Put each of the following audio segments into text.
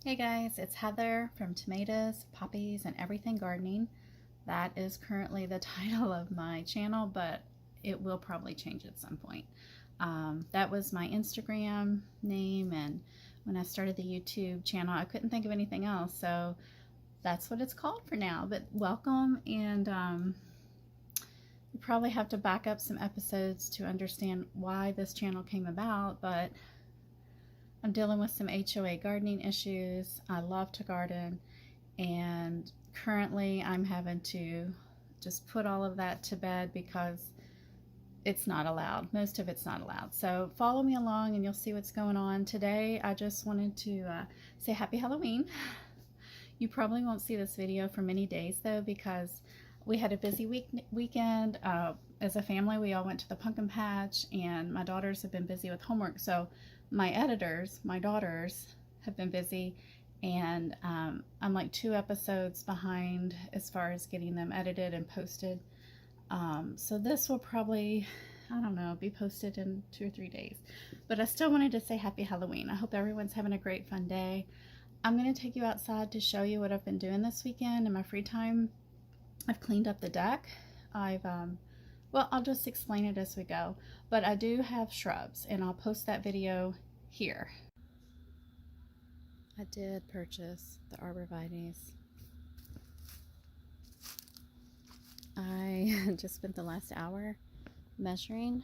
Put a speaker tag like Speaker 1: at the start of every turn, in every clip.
Speaker 1: Hey guys, it's Heather from Tomatoes, Poppies, and Everything Gardening. That is currently the title of my channel, but it will probably change at some point. That was my Instagram name, and when I started the YouTube channel, I couldn't think of anything else, so that's what it's called for now. But welcome, and you probably have to back up some episodes to understand why this channel came about, but I'm dealing with some HOA gardening issues. I love to garden, and currently I'm having to just put all of that to bed because it's not allowed. Most of it's not allowed. So follow me along and you'll see what's going on. Today I just wanted to say happy Halloween. You probably won't see this video for many days though, because we had a busy weekend. As a family, we all went to the pumpkin patch, and my daughters have been busy with homework. So my editors, my daughters, have been busy, and I'm like 2 episodes behind as far as getting them edited and posted. So this will probably, I don't know, be posted in 2 or 3 days. But I still wanted to say happy Halloween. I hope everyone's having a great fun day. I'm going to take you outside to show you what I've been doing this weekend in my free time. I've cleaned up the deck. Well, I'll just explain it as we go. But I do have shrubs, and I'll post that video here. I did purchase the Arborvitae. I just spent the last hour measuring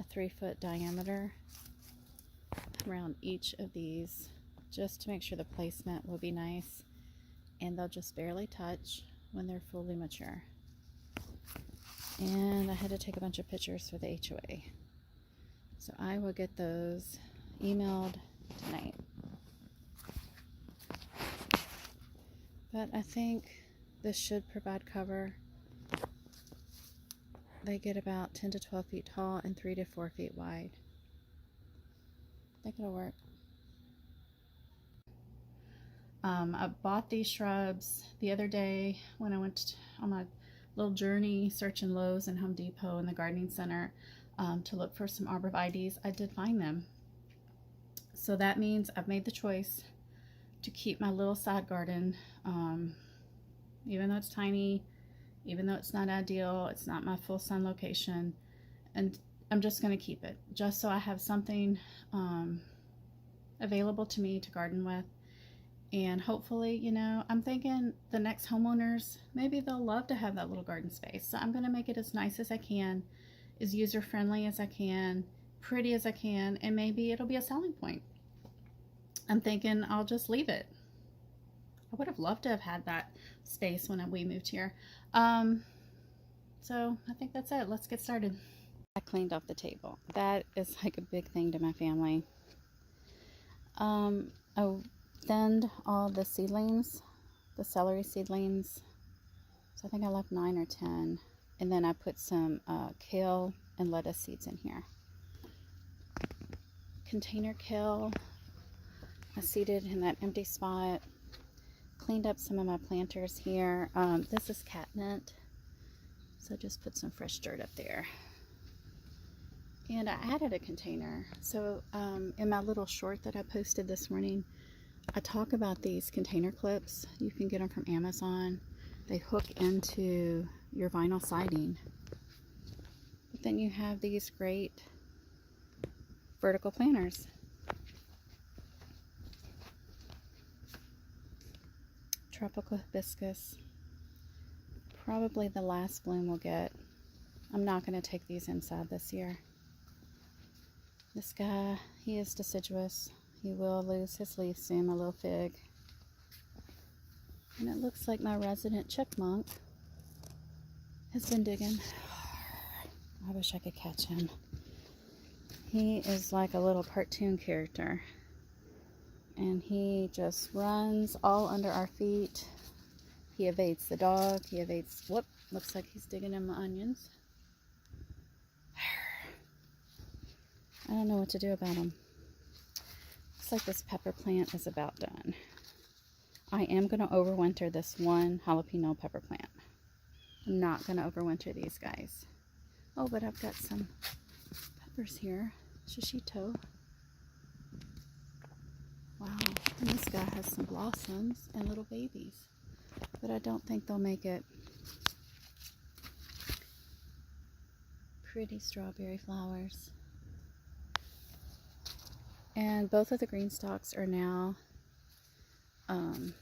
Speaker 1: a 3-foot diameter around each of these, just to make sure the placement will be nice, and they'll just barely touch when they're fully mature. And I had to take a bunch of pictures for the HOA, so I will get those emailed tonight. But I think this should provide cover. They get about 10 to 12 feet tall and 3 to 4 feet wide. I think it'll work. I bought these shrubs the other day when I went on my little journey searching Lowe's and Home Depot and the gardening center to look for some Arborvitae. I did find them. So that means I've made the choice to keep my little side garden, even though it's tiny, even though it's not ideal, it's not my full sun location, and I'm just going to keep it just so I have something available to me to garden with. And hopefully, you know, I'm thinking the next homeowners, maybe they'll love to have that little garden space. So I'm going to make it as nice as I can, as user-friendly as I can, pretty as I can, and maybe it'll be a selling point. I'm thinking I'll just leave it. I would have loved to have had that space when we moved here. So I think that's it. Let's get started. I cleaned off the table. That is like a big thing to my family. I thinned all the seedlings, the celery seedlings. So I think I left 9 or 10. And then I put some kale and lettuce seeds in here. Container kale, I seeded in that empty spot. Cleaned up some of my planters here. This is catnip, so just put some fresh dirt up there. And I added a container. So in my little short that I posted this morning, I talk about these container clips. You can get them from Amazon. They hook into your vinyl siding. But then you have these great vertical planters. Tropical hibiscus. Probably the last bloom we'll get. I'm not going to take these inside this year. This guy, he is deciduous. He will lose his leaves soon, my little fig. And it looks like my resident chipmunk has been digging. I wish I could catch him. He is like a little cartoon character. And he just runs all under our feet. He evades the dog. He evades, whoop, looks like he's digging in my onions. I don't know what to do about him. Looks like this pepper plant is about done. I am going to overwinter this one jalapeno pepper plant. I'm not going to overwinter these guys. Oh, but I've got some peppers here. Shishito. Wow. And this guy has some blossoms and little babies, but I don't think they'll make it pretty strawberry flowers. And both of the green stalks are now, look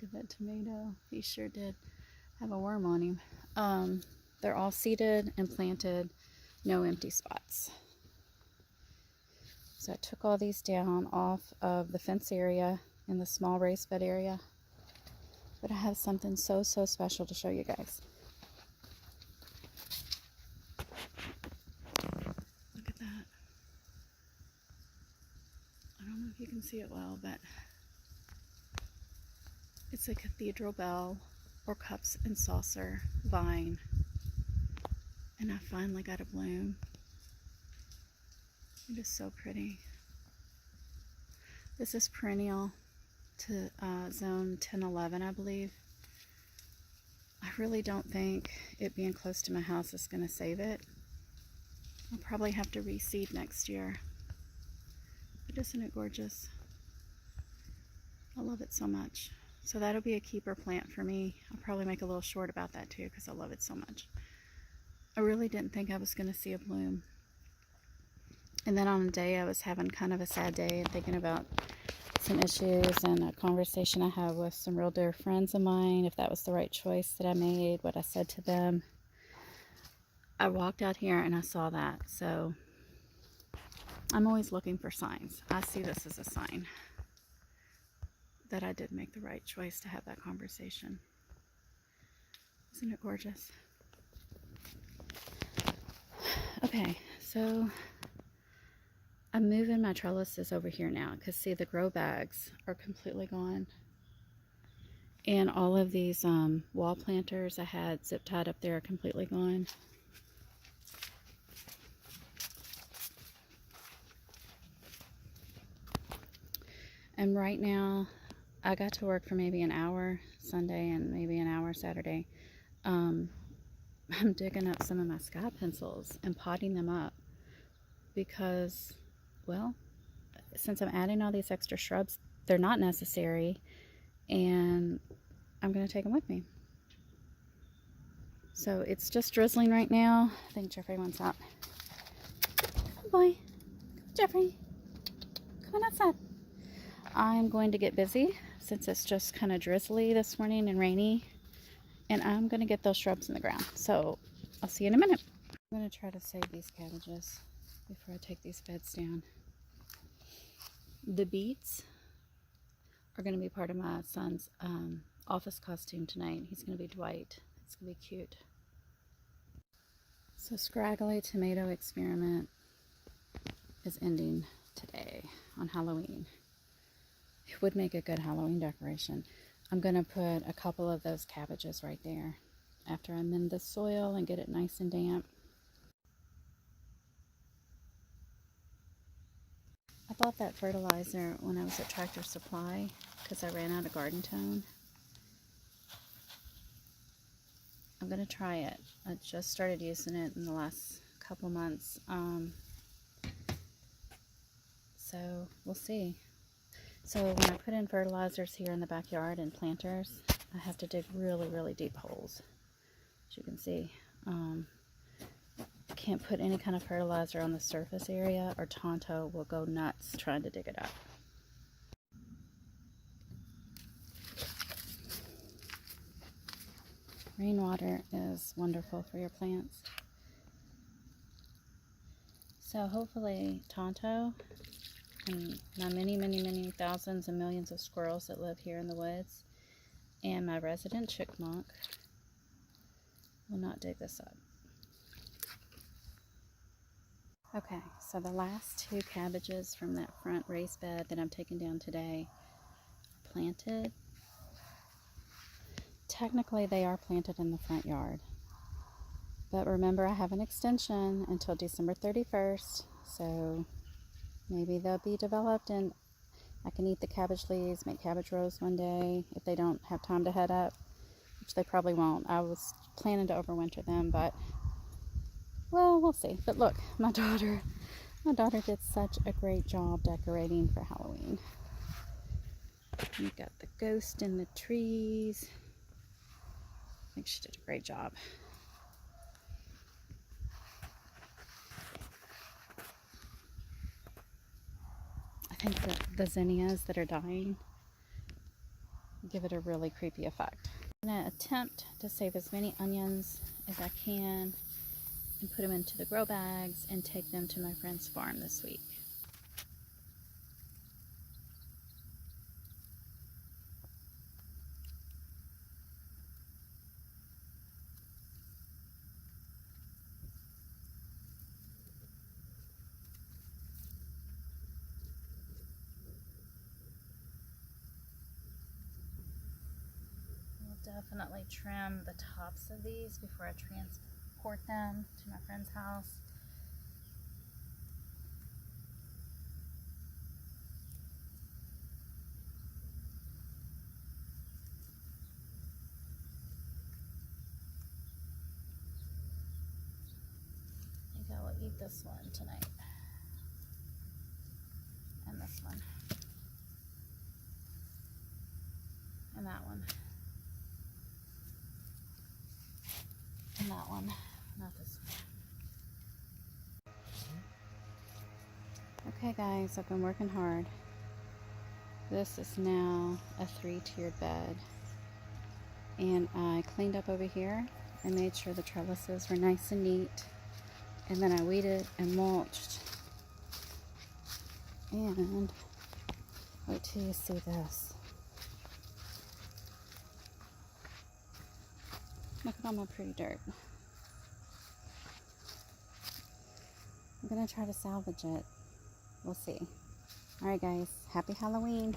Speaker 1: at that tomato. He sure did have a worm on him. They're all seeded and planted, no empty spots. So I took all these down off of the fence area in the small raised bed area. But I have something so special to show you guys. Look at that. I don't know if you can see it well, but it's a cathedral bell or cups and saucer vine. And I finally got a bloom. It is so pretty. This is perennial to zone 10-11, I believe. I really don't think it being close to my house is going to save it. I'll probably have to reseed next year. But isn't it gorgeous? I love it so much. So that'll be a keeper plant for me. I'll probably make a little short about that too because I love it so much. I really didn't think I was going to see a bloom. And then on a day I was having kind of a sad day and thinking about some issues and a conversation I had with some real dear friends of mine, if that was the right choice that I made, what I said to them. I walked out here and I saw that. So I'm always looking for signs. I see this as a sign that I did make the right choice to have that conversation. Isn't it gorgeous? Okay, so I'm moving my trellises over here now because see, the grow bags are completely gone. And all of these wall planters I had zip tied up there are completely gone. And right now, I got to work for maybe an hour Sunday and maybe an hour Saturday. I'm digging up some of my sky pencils and potting them up because, well, since I'm adding all these extra shrubs, they're not necessary, and I'm going to take them with me. So it's just drizzling right now. I think Jeffrey wants out. Come on, boy. Jeffrey, come on outside. I'm going to get busy since it's just kind of drizzly this morning and rainy, and I'm going to get those shrubs in the ground. So I'll see you in a minute. I'm going to try to save these cabbages before I take these beds down. The beets are going to be part of my son's office costume tonight. He's going to be Dwight. It's going to be cute. So Scraggly Tomato Experiment is ending today on Halloween. It would make a good Halloween decoration. I'm going to put a couple of those cabbages right there after I mend the soil and get it nice and damp. I bought that fertilizer when I was at Tractor Supply because I ran out of garden tone. I'm going to try it. I just started using it in the last couple months. So we'll see. So when I put in fertilizers here in the backyard and planters, I have to dig really deep holes. As you can see, I can't put any kind of fertilizer on the surface area or Tonto will go nuts trying to dig it up. Rainwater is wonderful for your plants. So hopefully Tonto and my many thousands and millions of squirrels that live here in the woods and my resident chickmunk will not dig this up. Okay, so the last two cabbages from that front raised bed that I'm taking down today, planted. Technically they are planted in the front yard, but remember I have an extension until December 31st, so maybe they'll be developed and I can eat the cabbage leaves, make cabbage rows one day if they don't have time to head up, which they probably won't. I was planning to overwinter them, but well, we'll see. But look, my daughter My daughter did such a great job decorating for Halloween. You got the ghost in the trees. I think she did a great job. I think that the zinnias that are dying give it a really creepy effect. I'm going to attempt to save as many onions as I can and put them into the grow bags and take them to my friend's farm this week. I'll definitely trim the tops of these before I transport them to my friend's house. I think I will eat this one tonight. And this one. And that one. And that one. Not this one. Okay guys, I've been working hard. This is now a 3-tiered bed. And I cleaned up over here. I made sure the trellises were nice and neat. And then I weeded and mulched. And wait till you see this. Look at all my pretty dirt. I'm gonna try to salvage it. We'll see. Alright guys, happy Halloween.